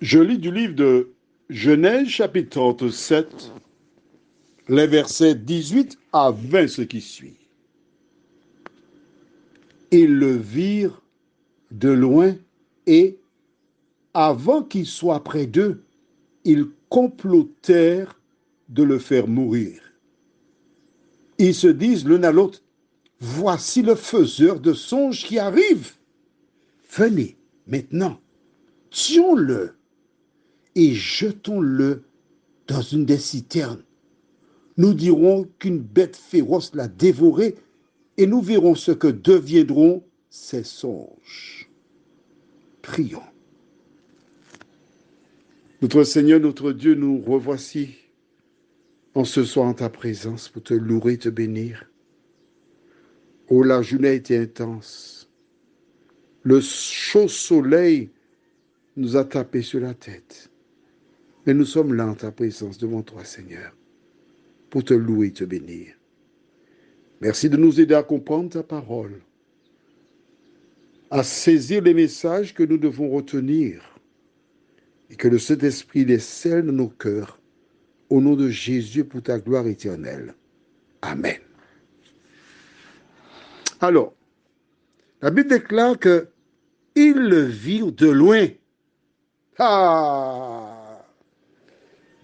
Je lis du livre de Genèse, chapitre 37, les versets 18 à 20, ce qui suit. Ils le virent de loin et, avant qu'il soit près d'eux, ils complotèrent de le faire mourir. Ils se disent l'un à l'autre, voici le faiseur de songes qui arrive. Venez, maintenant, tuons-le et jetons-le dans une des citernes. Nous dirons qu'une bête féroce l'a dévoré et nous verrons ce que deviendront ces songes. Prions. Notre Seigneur, notre Dieu, nous revoici en ce soir en ta présence pour te louer et te bénir. Oh, la journée a été intense. Le chaud soleil nous a tapé sur la tête. Mais nous sommes là en ta présence devant toi, Seigneur, pour te louer et te bénir. Merci de nous aider à comprendre ta parole, à saisir les messages que nous devons retenir et que le Saint-Esprit les scelle dans nos cœurs, au nom de Jésus pour ta gloire éternelle. Amen. Alors, la Bible déclare que ils le virent de loin.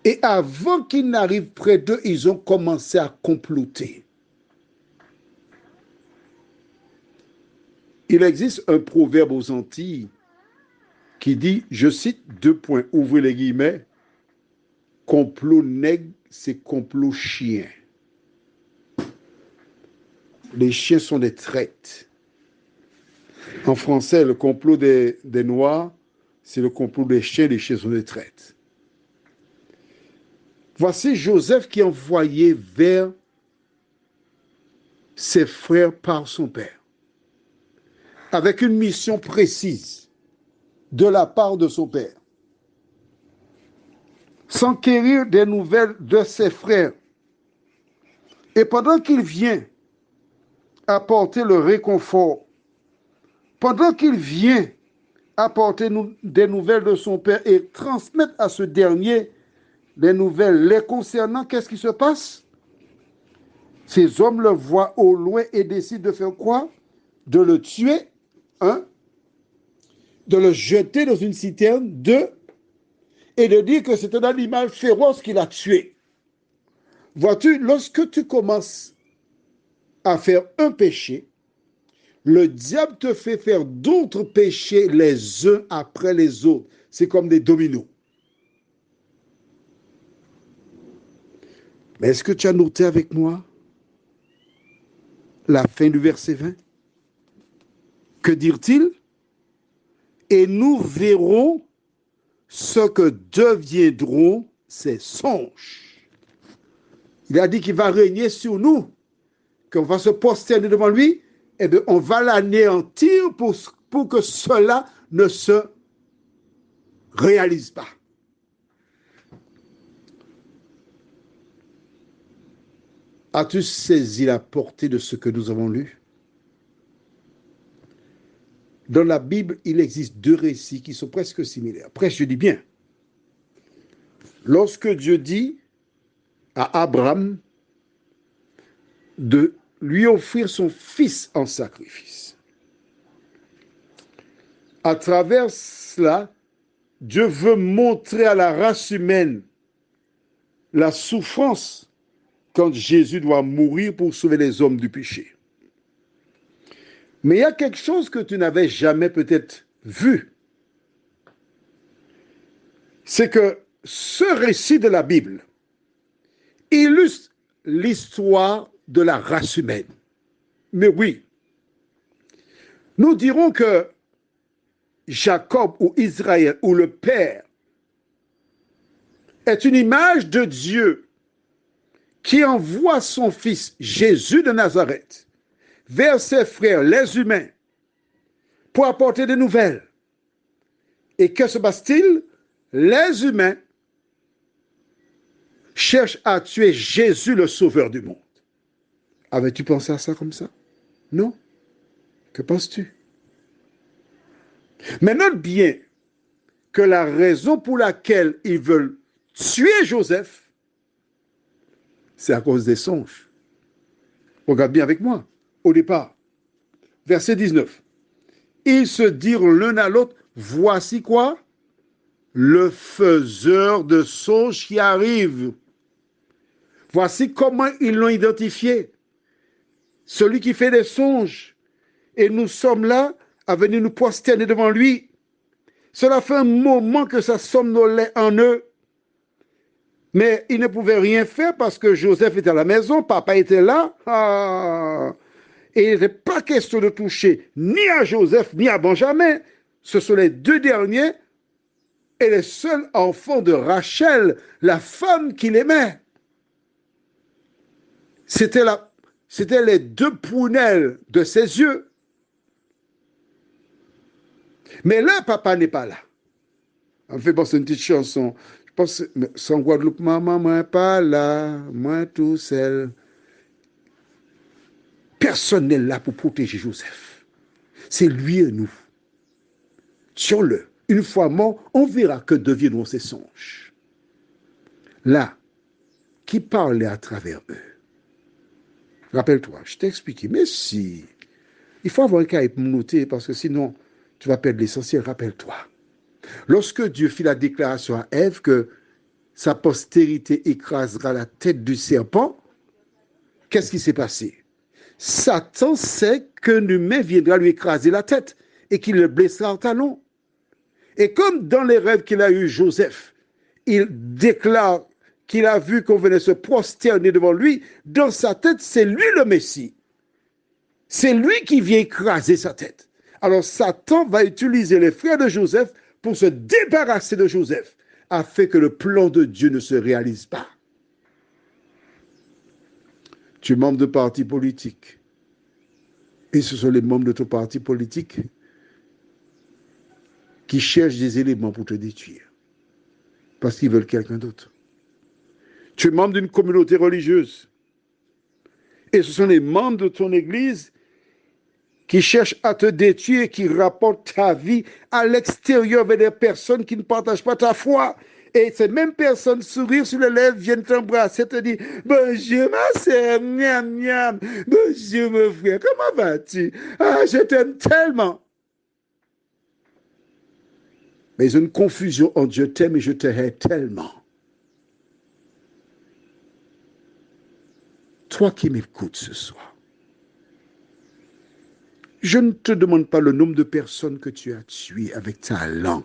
Et avant qu'ils n'arrivent près d'eux, ils ont commencé à comploter. Il existe un proverbe aux Antilles qui dit, je cite, ouvrez les guillemets, complot nègre, c'est complot chien. Les chiens sont des traites. En français, le complot des Noirs, c'est le complot des chiens sont des traites. Voici Joseph qui est envoyé vers ses frères par son père, avec une mission précise de la part de son père. S'enquérir des nouvelles de ses frères. Et pendant qu'il vient apporter le réconfort, pendant qu'il vient apporter des nouvelles de son père et transmettre à ce dernier les nouvelles les concernant, qu'est-ce qui se passe? Ces hommes le voient au loin et décident de faire quoi? De le tuer, un, de le jeter dans une citerne, deux, et de dire que c'est un animal féroce qui l'a tué. Vois-tu, lorsque tu commences à faire un péché, le diable te fait faire d'autres péchés les uns après les autres. C'est comme des dominos. Mais est-ce que tu as noté avec moi la fin du verset 20? Que dire-t-il? Et nous verrons ce que deviendront ces songes. Il a dit qu'il va régner sur nous, qu'on va se prosterner devant lui, et bien on va l'anéantir pour que cela ne se réalise pas. As-tu saisi la portée de ce que nous avons lu? Dans la Bible, il existe deux récits qui sont presque similaires. Presque, je dis bien. Lorsque Dieu dit à Abraham de lui offrir son fils en sacrifice, à travers cela, Dieu veut montrer à la race humaine la souffrance quand Jésus doit mourir pour sauver les hommes du péché. Mais il y a quelque chose que tu n'avais jamais peut-être vu. C'est que ce récit de la Bible illustre l'histoire de la race humaine. Mais oui, nous dirons que Jacob ou Israël ou le Père est une image de Dieu qui envoie son fils Jésus de Nazareth vers ses frères, les humains, pour apporter des nouvelles. Et que se passe-t-il? Les humains cherchent à tuer Jésus, le sauveur du monde. Avais-tu pensé à ça comme ça? Non. Que penses-tu? Mais note bien que la raison pour laquelle ils veulent tuer Joseph, c'est à cause des songes. Regarde bien avec moi, au départ. Verset 19. Ils se dirent l'un à l'autre, voici quoi? Le faiseur de songes qui arrive. Voici comment ils l'ont identifié. Celui qui fait des songes. Et nous sommes là à venir nous prosterner devant lui. Cela fait un moment que ça somnolait en eux. Mais ils ne pouvaient rien faire parce que Joseph était à la maison, papa était là. Et il n'était pas question de toucher ni à Joseph ni à Benjamin. Ce sont les deux derniers et les seuls enfants de Rachel, la femme qu'il aimait. C'était les deux prunelles de ses yeux. Mais là, papa n'est pas là. On fait penser une petite chanson. Je pense, sans Guadeloupe, maman, moi pas là, moi tout seul. Personne n'est là pour protéger Joseph. C'est lui et nous. Tuons-le. Une fois mort, on verra que deviendront ces songes. Là, qui parlait à travers eux. Rappelle-toi, je t'ai expliqué, mais si, il faut avoir un cahier pour noter parce que sinon, tu vas perdre l'essentiel. Rappelle-toi. Lorsque Dieu fit la déclaration à Ève que sa postérité écrasera la tête du serpent, qu'est-ce qui s'est passé? Satan sait qu'un humain viendra lui écraser la tête et qu'il le blessera en talon. Et comme dans les rêves qu'il a eu Joseph, il déclare qu'il a vu qu'on venait se prosterner devant lui, dans sa tête, c'est lui le Messie. C'est lui qui vient écraser sa tête. Alors Satan va utiliser les frères de Joseph pour se débarrasser de Joseph, afin que le plan de Dieu ne se réalise pas. Tu es membre de parti politique. Et ce sont les membres de ton parti politique qui cherchent des éléments pour te détruire. Parce qu'ils veulent quelqu'un d'autre. Tu es membre d'une communauté religieuse. Et ce sont les membres de ton église qui cherchent à te détruire, qui rapportent ta vie à l'extérieur vers des personnes qui ne partagent pas ta foi. Et ces mêmes personnes, sourire sur les lèvres, viennent t'embrasser, te dire « Bonjour ma sœur, miam miam, bonjour mon frère, comment vas-tu? Ah, je t'aime tellement. » Mais il y a une confusion entre je t'aime et je te hais tellement. Toi qui m'écoutes ce soir, je ne te demande pas le nombre de personnes que tu as tuées avec ta langue,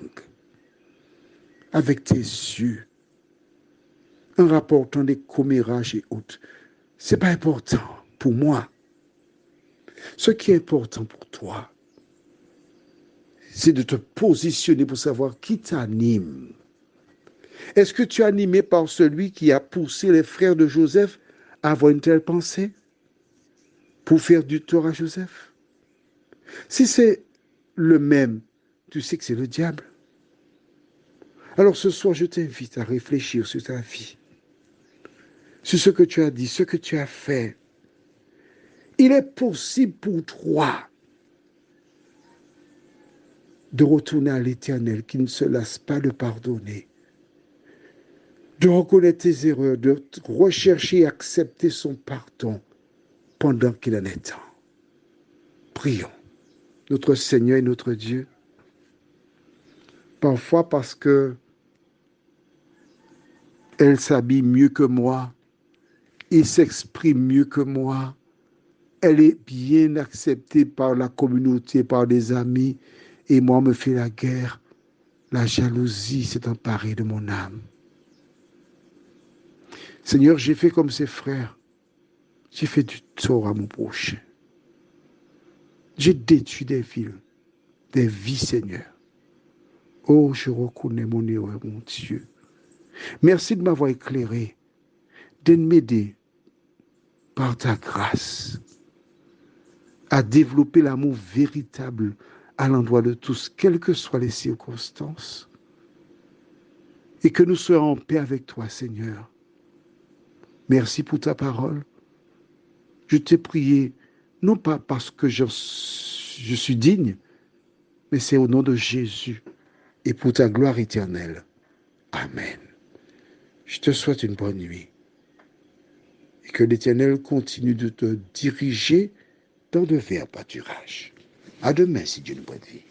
avec tes yeux, en rapportant des commérages et autres. Ce n'est pas important pour moi. Ce qui est important pour toi, c'est de te positionner pour savoir qui t'anime. Est-ce que tu es animé par celui qui a poussé les frères de Joseph à avoir une telle pensée pour faire du tort à Joseph? Si c'est le même, tu sais que c'est le diable. Alors ce soir, je t'invite à réfléchir sur ta vie, sur ce que tu as dit, ce que tu as fait. Il est possible pour toi de retourner à l'Éternel qui ne se lasse pas de pardonner, de reconnaître tes erreurs, de rechercher et accepter son pardon pendant qu'il en est temps. Prions. Notre Seigneur et notre Dieu, parfois parce que elle s'habille mieux que moi, il s'exprime mieux que moi, elle est bien acceptée par la communauté, par des amis, et moi me fait la guerre. La jalousie s'est emparée de mon âme. Seigneur, j'ai fait comme ses frères. J'ai fait du tort à mon prochain. J'ai détruit des vies, Seigneur. Oh, je reconnais mon erreur, mon Dieu. Merci de m'avoir éclairé, de m'aider par ta grâce à développer l'amour véritable à l'endroit de tous, quelles que soient les circonstances. Et que nous soyons en paix avec toi, Seigneur. Merci pour ta parole. Je t'ai prié, non pas parce que je suis digne, mais c'est au nom de Jésus. et pour ta gloire éternelle. Amen. Je te souhaite une bonne nuit et que l'Éternel continue de te diriger dans de verts pâturages. À demain, si Dieu nous prête vie.